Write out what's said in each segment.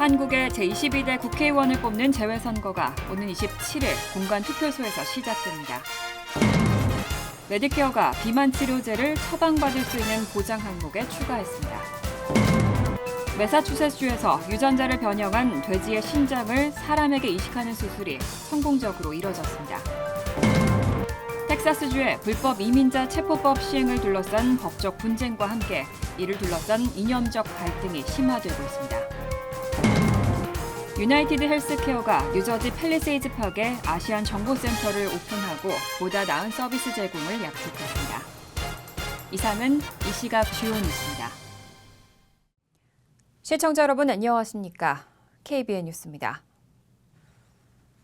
한국의 제22대 국회의원을 뽑는 재외선거가 오는 27일 공관 투표소에서 시작됩니다. 메디케어가 비만 치료제를 처방받을 수 있는 보장 항목에 추가했습니다. 매사추세츠주에서 유전자를 변형한 돼지의 신장을 사람에게 이식하는 수술이 성공적으로 이뤄졌습니다. 텍사스주의 불법 이민자 체포법 시행을 둘러싼 법적 분쟁과 함께 이를 둘러싼 이념적 갈등이 심화되고 있습니다. 유나이티드 헬스케어가 뉴저지 팰리세이즈 팍에 아시안 정보센터를 오픈하고 보다 나은 서비스 제공을 약속했습니다. 이상은 이 시각 주요 뉴스입니다. 시청자 여러분 안녕하십니까? KBN 뉴스입니다.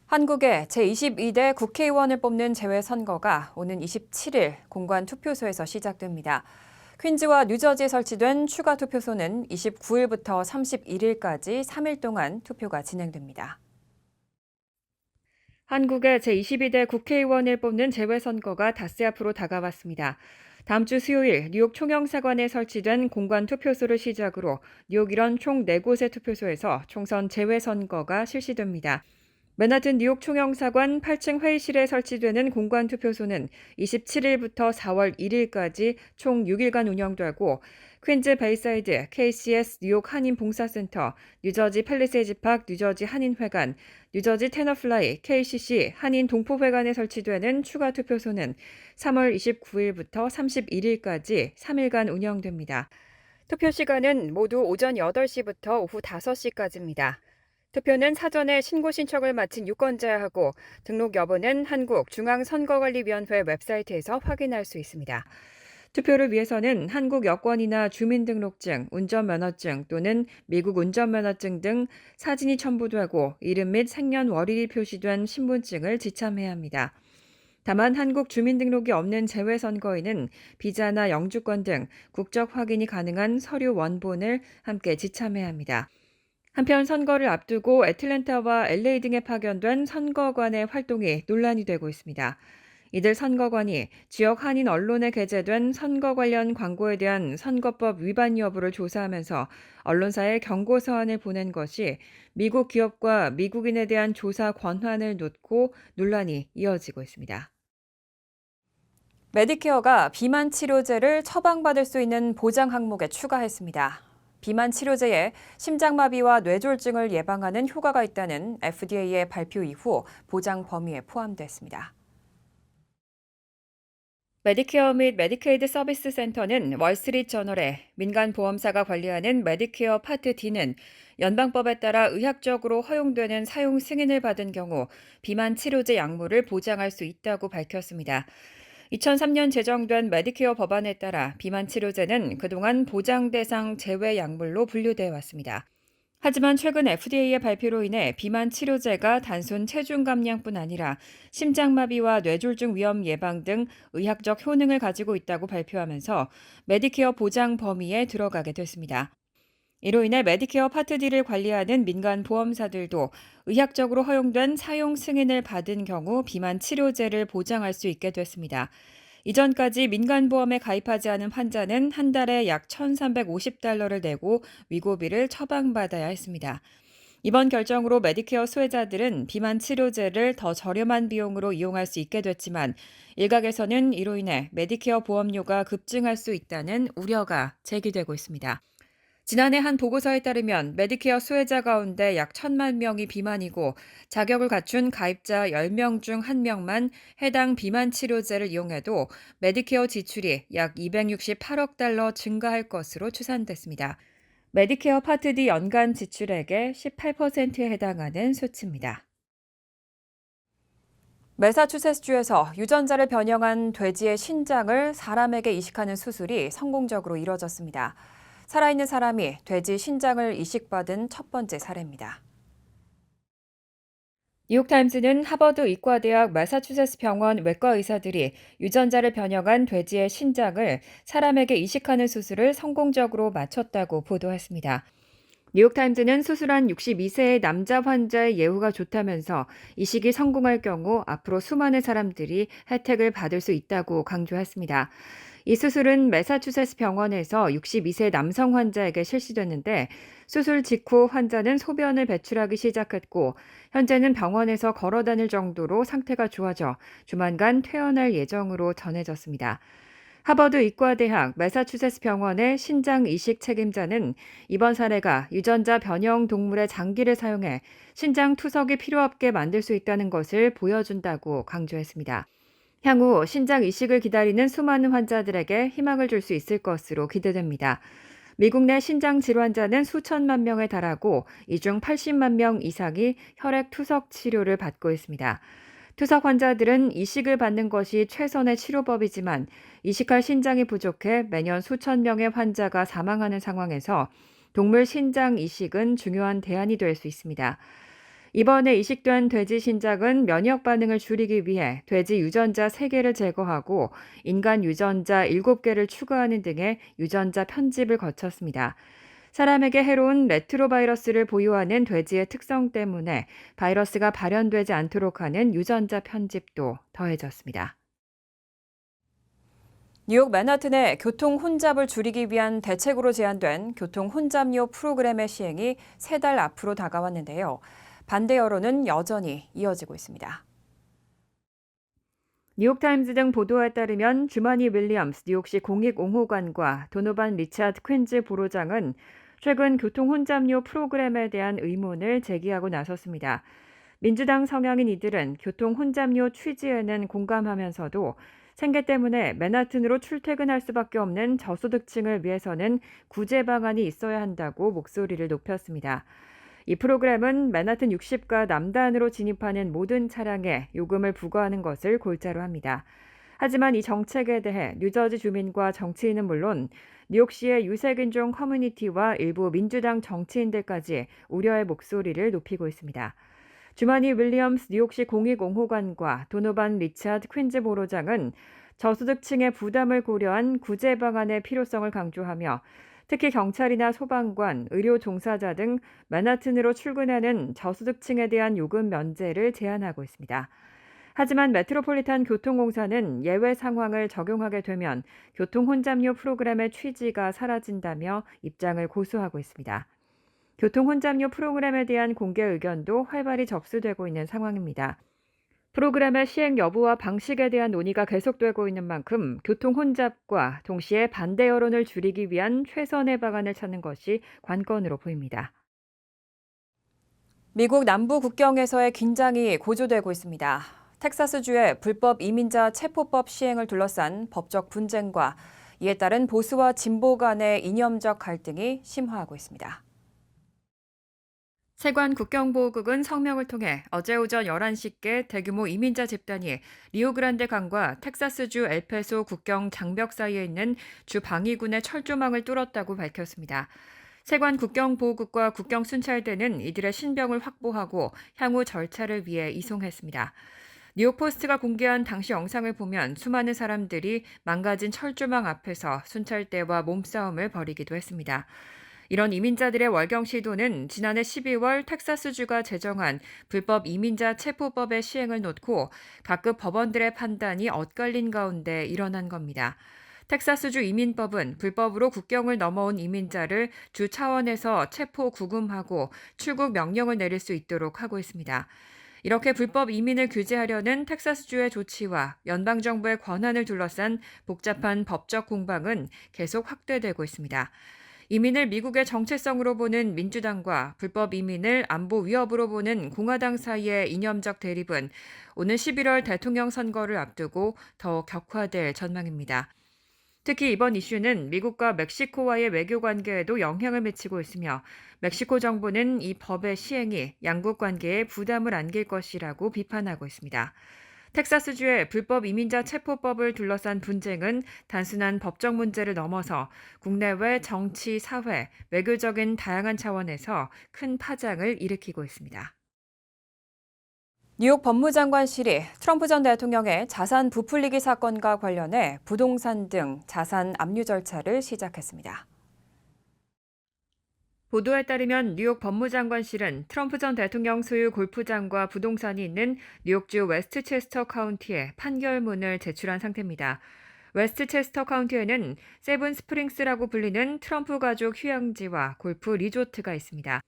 한국의 제22대 국회의원을 뽑는 재외선거가 오는 27일 공관 투표소에서 시작됩니다. 퀸즈와 뉴저지에 설치된 추가 투표소는 29일부터 31일까지 3일 동안 투표가 진행됩니다. 한국의 제22대 국회의원을 뽑는 재외선거가 닷새 앞으로 다가왔습니다. 다음 주 수요일 뉴욕 총영사관에 설치된 공관 투표소를 시작으로 뉴욕 일원 총 4곳의 투표소에서 총선 재외선거가 실시됩니다. 맨하튼 뉴욕 총영사관 8층 회의실에 설치되는 공관 투표소는 27일부터 4월 1일까지 총 6일간 운영되고 퀸즈 베이사이드, KCS 뉴욕 한인 봉사센터, 뉴저지 팰리세이즈 팍 뉴저지 한인회관, 뉴저지 테너플라이, KCC 한인 동포회관에 설치되는 추가 투표소는 3월 29일부터 31일까지 3일간 운영됩니다. 투표 시간은 모두 오전 8시부터 오후 5시까지입니다. 투표는 사전에 신고 신청을 마친 유권자야 하고 등록 여부는 한국중앙선거관리위원회 웹사이트에서 확인할 수 있습니다. 투표를 위해서는 한국 여권이나 주민등록증, 운전면허증 또는 미국 운전면허증 등 사진이 첨부되고 이름 및 생년월일이 표시된 신분증을 지참해야 합니다. 다만 한국 주민등록이 없는 재외선거인은 비자나 영주권 등 국적 확인이 가능한 서류 원본을 함께 지참해야 합니다. 한편 선거를 앞두고 애틀랜타와 LA 등에 파견된 선거관의 활동이 논란이 되고 있습니다. 이들 선거관이 지역 한인 언론에 게재된 선거 관련 광고에 대한 선거법 위반 여부를 조사하면서 언론사에 경고 서한을 보낸 것이 미국 기업과 미국인에 대한 조사 권한을 놓고 논란이 이어지고 있습니다. 메디케어가 비만 치료제를 처방받을 수 있는 보장 항목에 추가했습니다. 비만 치료제에 심장마비와 뇌졸중을 예방하는 효과가 있다는 FDA의 발표 이후 보장 범위에 포함됐습니다. 메디케어 및 메디케이드 서비스 센터는 월스트리트저널에 민간 보험사가 관리하는 메디케어 파트 D는 연방법에 따라 의학적으로 허용되는 사용 승인을 받은 경우 비만 치료제 약물을 보장할 수 있다고 밝혔습니다. 2003년 제정된 메디케어 법안에 따라 비만 치료제는 그동안 보장 대상 제외 약물로 분류되어 왔습니다. 하지만 최근 FDA의 발표로 인해 비만 치료제가 단순 체중 감량뿐 아니라 심장마비와 뇌졸중 위험 예방 등 의학적 효능을 가지고 있다고 발표하면서 메디케어 보장 범위에 들어가게 됐습니다. 이로 인해 메디케어 파트 D를 관리하는 민간 보험사들도 의학적으로 허용된 사용 승인을 받은 경우 비만 치료제를 보장할 수 있게 됐습니다. 이전까지 민간 보험에 가입하지 않은 환자는 한 달에 약 $1,350를 내고 위고비를 처방받아야 했습니다. 이번 결정으로 메디케어 수혜자들은 비만 치료제를 더 저렴한 비용으로 이용할 수 있게 됐지만 일각에서는 이로 인해 메디케어 보험료가 급증할 수 있다는 우려가 제기되고 있습니다. 지난해 한 보고서에 따르면 메디케어 수혜자 가운데 약 1,000만 명이 비만이고 자격을 갖춘 가입자 10명 중 1명만 해당 비만 치료제를 이용해도 메디케어 지출이 약 $268억 증가할 것으로 추산됐습니다. 메디케어 파트 D 연간 지출액의 18%에 해당하는 수치입니다. 매사추세츠주에서 유전자를 변형한 돼지의 신장을 사람에게 이식하는 수술이 성공적으로 이뤄졌습니다. 살아있는 사람이 돼지 신장을 이식받은 첫 번째 사례입니다. 뉴욕타임스는 하버드 의과대학 매사추세츠 병원 외과 의사들이 유전자를 변형한 돼지의 신장을 사람에게 이식하는 수술을 성공적으로 마쳤다고 보도했습니다. 뉴욕타임스는 수술한 62세의 남자 환자의 예후가 좋다면서 이식이 성공할 경우 앞으로 수많은 사람들이 혜택을 받을 수 있다고 강조했습니다. 이 수술은 매사추세츠 병원에서 62세 남성 환자에게 실시됐는데 수술 직후 환자는 소변을 배출하기 시작했고 현재는 병원에서 걸어 다닐 정도로 상태가 좋아져 조만간 퇴원할 예정으로 전해졌습니다. 하버드 의과대학 매사추세츠 병원의 신장 이식 책임자는 이번 사례가 유전자 변형 동물의 장기를 사용해 신장 투석이 필요 없게 만들 수 있다는 것을 보여준다고 강조했습니다. 향후 신장 이식을 기다리는 수많은 환자들에게 희망을 줄 수 있을 것으로 기대됩니다. 미국 내 신장 질환자는 수천만 명에 달하고 이 중 80만 명 이상이 혈액 투석 치료를 받고 있습니다. 투석 환자들은 이식을 받는 것이 최선의 치료법이지만 이식할 신장이 부족해 매년 수천 명의 환자가 사망하는 상황에서 동물 신장 이식은 중요한 대안이 될 수 있습니다. 이번에 이식된 돼지 신장은 면역 반응을 줄이기 위해 돼지 유전자 3개를 제거하고 인간 유전자 7개를 추가하는 등의 유전자 편집을 거쳤습니다. 사람에게 해로운 레트로바이러스를 보유하는 돼지의 특성 때문에 바이러스가 발현되지 않도록 하는 유전자 편집도 더해졌습니다. 뉴욕 맨하튼의 교통 혼잡을 줄이기 위한 대책으로 제안된 교통 혼잡료 프로그램의 시행이 3달 앞으로 다가왔는데요. 반대 여론은 여전히 이어지고 있습니다. 뉴욕타임즈 등 보도에 따르면 주머니 윌리엄스 뉴욕시 공익옹호관과 도노반 리차드 퀸즈 보로장은 최근 교통 혼잡료 프로그램에 대한 의문을 제기하고 나섰습니다. 민주당 성향인 이들은 교통 혼잡료 취지에는 공감하면서도 생계 때문에 맨하튼으로 출퇴근할 수밖에 없는 저소득층을 위해서는 구제 방안이 있어야 한다고 목소리를 높였습니다. 이 프로그램은 맨하튼 60가 남단으로 진입하는 모든 차량에 요금을 부과하는 것을 골자로 합니다. 하지만 이 정책에 대해 뉴저지 주민과 정치인은 물론 뉴욕시의 유색인종 커뮤니티와 일부 민주당 정치인들까지 우려의 목소리를 높이고 있습니다. 주머니 윌리엄스 뉴욕시 공익옹호관과 도노반 리차드 퀸즈 보로장은 저소득층의 부담을 고려한 구제 방안의 필요성을 강조하며 특히 경찰이나 소방관, 의료 종사자 등 맨하튼으로 출근하는 저소득층에 대한 요금 면제를 제안하고 있습니다. 하지만 메트로폴리탄 교통공사는 예외 상황을 적용하게 되면 교통 혼잡료 프로그램의 취지가 사라진다며 입장을 고수하고 있습니다. 교통 혼잡료 프로그램에 대한 공개 의견도 활발히 접수되고 있는 상황입니다. 프로그램의 시행 여부와 방식에 대한 논의가 계속되고 있는 만큼 교통 혼잡과 동시에 반대 여론을 줄이기 위한 최선의 방안을 찾는 것이 관건으로 보입니다. 미국 남부 국경에서의 긴장이 고조되고 있습니다. 텍사스주의 불법 이민자 체포법 시행을 둘러싼 법적 분쟁과 이에 따른 보수와 진보 간의 이념적 갈등이 심화하고 있습니다. 세관 국경보호국은 성명을 통해 어제 오전 11시께 대규모 이민자 집단이 리오그란데 강과 텍사스주 엘페소 국경 장벽 사이에 있는 주 방위군의 철조망을 뚫었다고 밝혔습니다. 세관 국경보호국과 국경순찰대는 이들의 신병을 확보하고 향후 절차를 위해 이송했습니다. 뉴욕포스트가 공개한 당시 영상을 보면 수많은 사람들이 망가진 철조망 앞에서 순찰대와 몸싸움을 벌이기도 했습니다. 이런 이민자들의 월경 시도는 지난해 12월 텍사스주가 제정한 불법 이민자 체포법의 시행을 놓고 각급 법원들의 판단이 엇갈린 가운데 일어난 겁니다. 텍사스주 이민법은 불법으로 국경을 넘어온 이민자를 주 차원에서 체포 구금하고 출국 명령을 내릴 수 있도록 하고 있습니다. 이렇게 불법 이민을 규제하려는 텍사스주의 조치와 연방정부의 권한을 둘러싼 복잡한 법적 공방은 계속 확대되고 있습니다. 이민을 미국의 정체성으로 보는 민주당과 불법 이민을 안보 위협으로 보는 공화당 사이의 이념적 대립은 오는 11월 대통령 선거를 앞두고 더 격화될 전망입니다. 특히 이번 이슈는 미국과 멕시코와의 외교 관계에도 영향을 미치고 있으며 멕시코 정부는 이 법의 시행이 양국 관계에 부담을 안길 것이라고 비판하고 있습니다. 텍사스주의 불법 이민자 체포법을 둘러싼 분쟁은 단순한 법적 문제를 넘어서 국내외 정치, 사회, 외교적인 다양한 차원에서 큰 파장을 일으키고 있습니다. 뉴욕 법무장관실이 트럼프 전 대통령의 자산 부풀리기 사건과 관련해 부동산 등 자산 압류 절차를 시작했습니다. 보도에 따르면 뉴욕 법무장관실은 트럼프 전 대통령 소유 골프장과 부동산이 있는 뉴욕주 웨스트체스터 카운티에 판결문을 제출한 상태입니다. 웨스트체스터 카운티에는 세븐 스프링스라고 불리는 트럼프 가족 휴양지와 골프 리조트가 있습니다.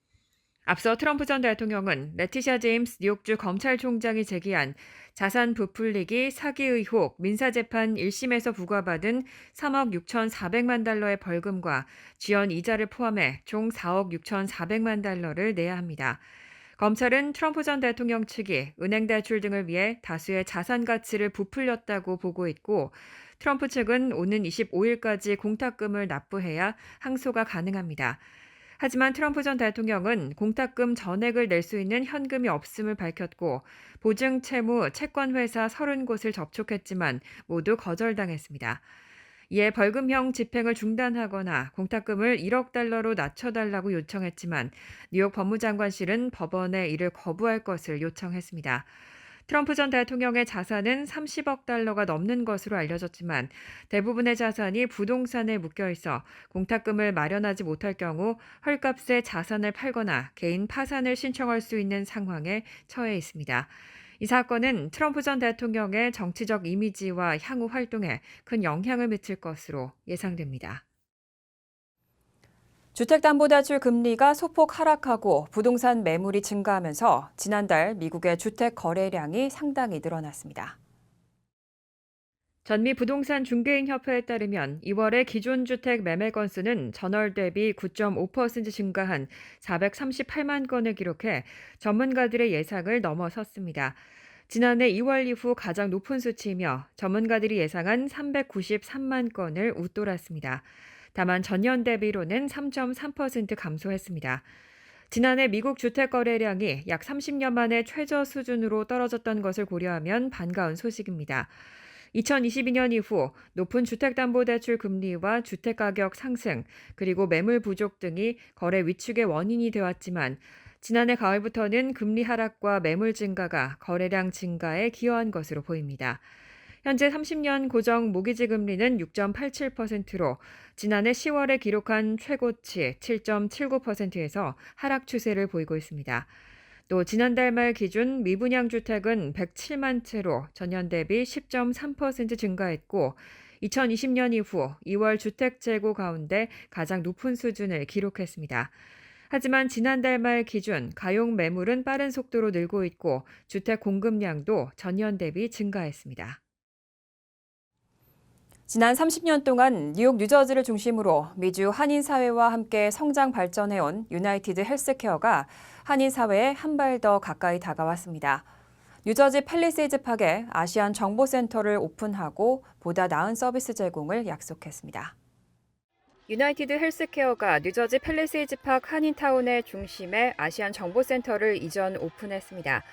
앞서 트럼프 전 대통령은 레티샤 제임스 뉴욕주 검찰총장이 제기한 자산 부풀리기 사기 의혹 민사재판 1심에서 부과받은 3억 6,400만 달러의 벌금과 지연 이자를 포함해 총 4억 6,400만 달러를 내야 합니다. 검찰은 트럼프 전 대통령 측이 은행 대출 등을 위해 다수의 자산 가치를 부풀렸다고 보고 있고 트럼프 측은 오는 25일까지 공탁금을 납부해야 항소가 가능합니다. 하지만 트럼프 전 대통령은 공탁금 전액을 낼 수 있는 현금이 없음을 밝혔고 보증 채무 채권회사 30곳을 접촉했지만 모두 거절당했습니다. 이에 벌금형 집행을 중단하거나 공탁금을 1억 달러로 낮춰달라고 요청했지만 뉴욕 법무장관실은 법원에 이를 거부할 것을 요청했습니다. 트럼프 전 대통령의 자산은 30억 달러가 넘는 것으로 알려졌지만 대부분의 자산이 부동산에 묶여 있어 공탁금을 마련하지 못할 경우 헐값에 자산을 팔거나 개인 파산을 신청할 수 있는 상황에 처해 있습니다. 이 사건은 트럼프 전 대통령의 정치적 이미지와 향후 활동에 큰 영향을 미칠 것으로 예상됩니다. 주택담보대출 금리가 소폭 하락하고 부동산 매물이 증가하면서 지난달 미국의 주택 거래량이 상당히 늘어났습니다. 전미 부동산 중개인 협회에 따르면 2월의 기존 주택 매매 건수는 전월 대비 9.5% 증가한 438만 건을 기록해 전문가들의 예상을 넘어섰습니다. 지난해 2월 이후 가장 높은 수치이며 전문가들이 예상한 393만 건을 웃돌았습니다. 다만 전년 대비로는 3.3% 감소했습니다. 지난해 미국 주택 거래량이 약 30년 만에 최저 수준으로 떨어졌던 것을 고려하면 반가운 소식입니다. 2022년 이후 높은 주택담보대출 금리와 주택가격 상승, 그리고 매물 부족 등이 거래 위축의 원인이 되었지만 지난해 가을부터는 금리 하락과 매물 증가가 거래량 증가에 기여한 것으로 보입니다. 현재 30년 고정 모기지 금리는 6.87%로 지난해 10월에 기록한 최고치 7.79%에서 하락 추세를 보이고 있습니다. 또 지난달 말 기준 미분양 주택은 107만 채로 전년 대비 10.3% 증가했고 2020년 이후 2월 주택 재고 가운데 가장 높은 수준을 기록했습니다. 하지만 지난달 말 기준 가용 매물은 빠른 속도로 늘고 있고 주택 공급량도 전년 대비 증가했습니다. 지난 30년 동안 뉴욕 뉴저지를 중심으로 미주 한인 사회와 함께 성장 발전해온 유나이티드 헬스케어가 한인 사회에 한 발 더 가까이 다가왔습니다. 뉴저지 팰리세이즈 팍에 아시안 정보센터를 오픈하고 보다 나은 서비스 제공을 약속했습니다. 유나이티드 헬스케어가 뉴저지 팰리세이즈 팍 한인타운의 중심에 아시안 정보센터를 이전 오픈했습니다.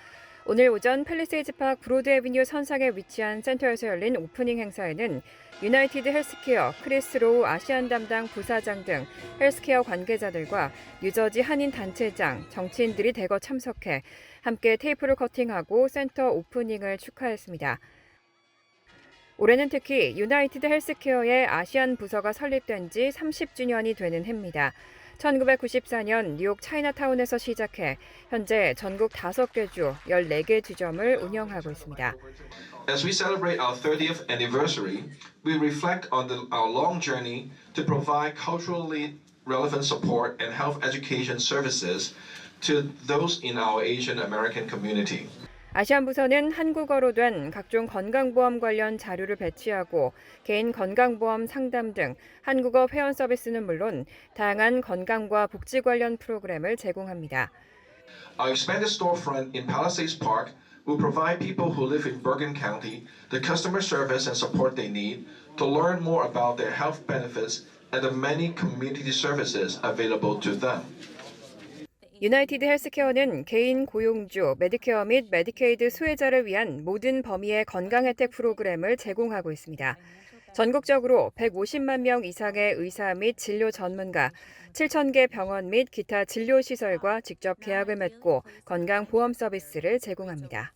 오늘 오전 팰리세이즈 팍 브로드 애비뉴 선상에 위치한 센터에서 열린 오프닝 행사에는 유나이티드 헬스케어 크리스 로우 아시안 담당 부사장 등 헬스케어 관계자들과 뉴저지 한인 단체장, 정치인들이 대거 참석해 함께 테이프를 커팅하고 센터 오프닝을 축하했습니다. 올해는 특히 유나이티드 헬스케어의 아시안 부서가 설립된 지 30주년이 되는 해입니다. 1994년 뉴욕 차이나타운에서 시작해 현재 전국 5개 주 14개 지점을 운영하고 있습니다. As we celebrate our 30th anniversary, we reflect on our long journey to provide culturally relevant support and health education services to those in our Asian American community. 아시안 부서는 한국어로 된 각종 건강보험 관련 자료를 배치하고 개인 건강보험 상담 등 한국어 회원 서비스는 물론 다양한 건강과 복지 관련 프로그램을 제공합니다. Our expanded storefront in Palisades Park will provide people who live in Bergen County the customer service and support they need to learn more about their health benefits and the many community services available to them. 유나이티드 헬스케어는 개인 고용주, 메디케어 및 메디케이드 수혜자를 위한 모든 범위의 건강 혜택 프로그램을 제공하고 있습니다. 전국적으로 150만 명 이상의 의사 및 진료 전문가, 7,000개 병원 및 기타 진료시설과 직접 계약을 맺고 건강보험 서비스를 제공합니다.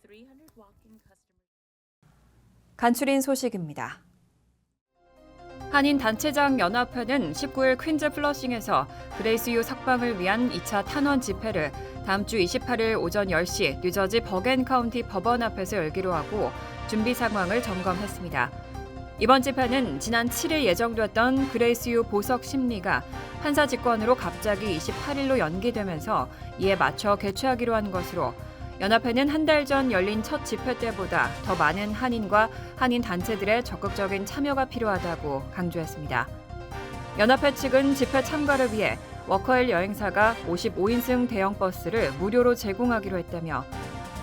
간추린 소식입니다. 한인 단체장 연합회는 19일 퀸즈 플러싱에서 그레이스 유 석방을 위한 2차 탄원 집회를 다음 주 28일 오전 10시 뉴저지 버겐 카운티 법원 앞에서 열기로 하고 준비 상황을 점검했습니다. 이번 재판은 지난 7일 예정됐던 그레이스유 보석 심리가 판사 직권으로 갑자기 28일로 연기되면서 이에 맞춰 개최하기로 한 것으로 연합회는 한 달 전 열린 첫 집회 때보다 더 많은 한인과 한인 단체들의 적극적인 참여가 필요하다고 강조했습니다. 연합회 측은 집회 참가를 위해 워커힐 여행사가 55인승 대형 버스를 무료로 제공하기로 했다며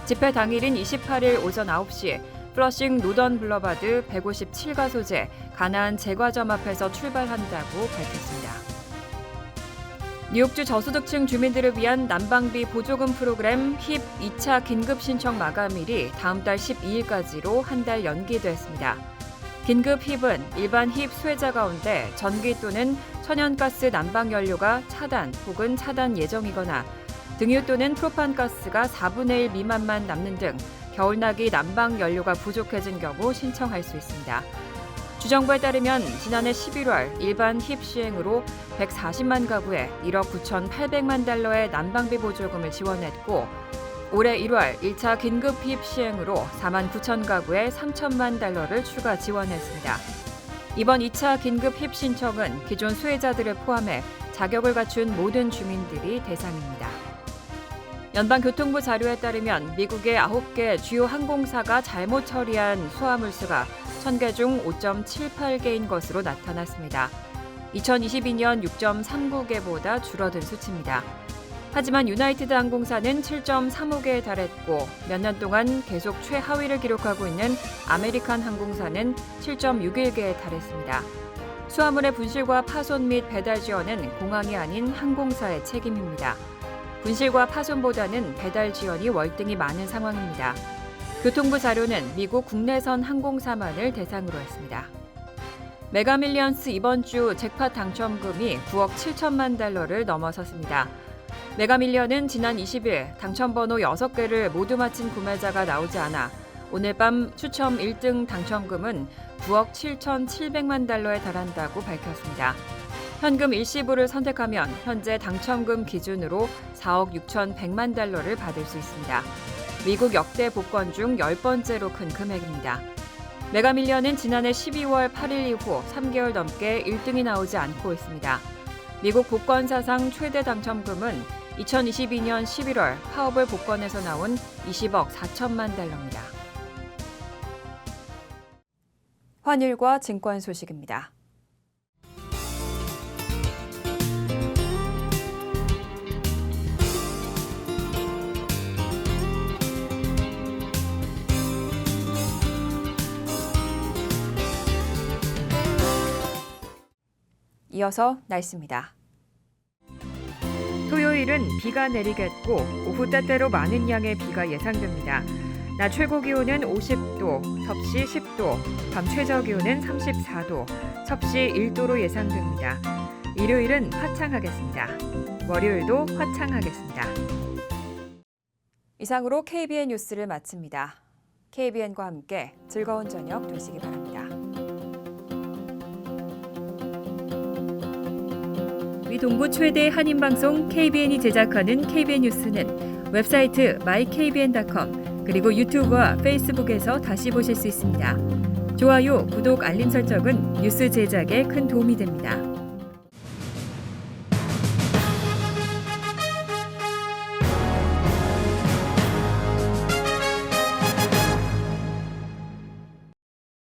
집회 당일인 28일 오전 9시 플러싱 노던 블러바드 157가소제 가나안 제과점 앞에서 출발한다고 밝혔습니다. 뉴욕주 저소득층 주민들을 위한 난방비 보조금 프로그램 힙 2차 긴급 신청 마감일이 다음 달 12일까지로 한 달 연기됐습니다. 긴급 힙은 일반 힙 수혜자 가운데 전기 또는 천연가스 난방연료가 차단 혹은 차단 예정이거나 등유 또는 프로판가스가 4분의 1 미만만 남는 등 겨울나기 난방연료가 부족해진 경우 신청할 수 있습니다. 주정부에 따르면 지난해 11월 일반 힙 시행으로 140만 가구에 1억 9,800만 달러의 난방비 보조금을 지원했고 올해 1월 1차 긴급 힙 시행으로 4만 9천 가구에 3천만 달러를 추가 지원했습니다. 이번 2차 긴급 힙 신청은 기존 수혜자들을 포함해 자격을 갖춘 모든 주민들이 대상입니다. 연방교통부 자료에 따르면 미국의 9개 주요 항공사가 잘못 처리한 수화물수가 1000개 중 5.78개인 것으로 나타났습니다. 2022년 6.39개보다 줄어든 수치입니다. 하지만 유나이티드 항공사는 7.35개에 달했고 몇 년 동안 계속 최하위를 기록하고 있는 아메리칸 항공사는 7.61개에 달했습니다. 수화물의 분실과 파손 및 배달 지원은 공항이 아닌 항공사의 책임입니다. 분실과 파손보다는 배달 지원이 월등히 많은 상황입니다. 교통부 자료는 미국 국내선 항공사만을 대상으로 했습니다. 메가밀리언스 이번 주 잭팟 당첨금이 9억 7천만 달러를 넘어섰습니다. 메가밀리언은 지난 20일 당첨번호 6개를 모두 맞힌 구매자가 나오지 않아 오늘 밤 추첨 1등 당첨금은 9억 7,700만 달러에 달한다고 밝혔습니다. 현금 일시불을 선택하면 현재 당첨금 기준으로 4억 6,100만 달러를 받을 수 있습니다. 미국 역대 복권 중 10번째로 큰 금액입니다. 메가밀리언은 지난해 12월 8일 이후 3개월 넘게 1등이 나오지 않고 있습니다. 미국 복권 사상 최대 당첨금은 2022년 11월 파워볼 복권에서 나온 20억 4천만 달러입니다. 환율과 증권 소식입니다. 이어서 날씨입니다. 토요일은 비가 내리겠고 오후 때때로 많은 양의 비가 예상됩니다. 낮 최고 기온은 50도, 섭씨 10도, 밤 최저 기온은 34도, 섭씨 1도로 예상됩니다. 일요일은 화창하겠습니다. 월요일도 화창하겠습니다. 이상으로 KBN 뉴스를 마칩니다. KBN과 함께 즐거운 저녁 되시기 바랍니다. 우리 동부 최대 한인방송 KBN이 제작하는 KBN 뉴스는 웹사이트 mykbn.com 그리고 유튜브와 페이스북에서 다시 보실 수 있습니다. 좋아요, 구독, 알림 설정은 뉴스 제작에 큰 도움이 됩니다.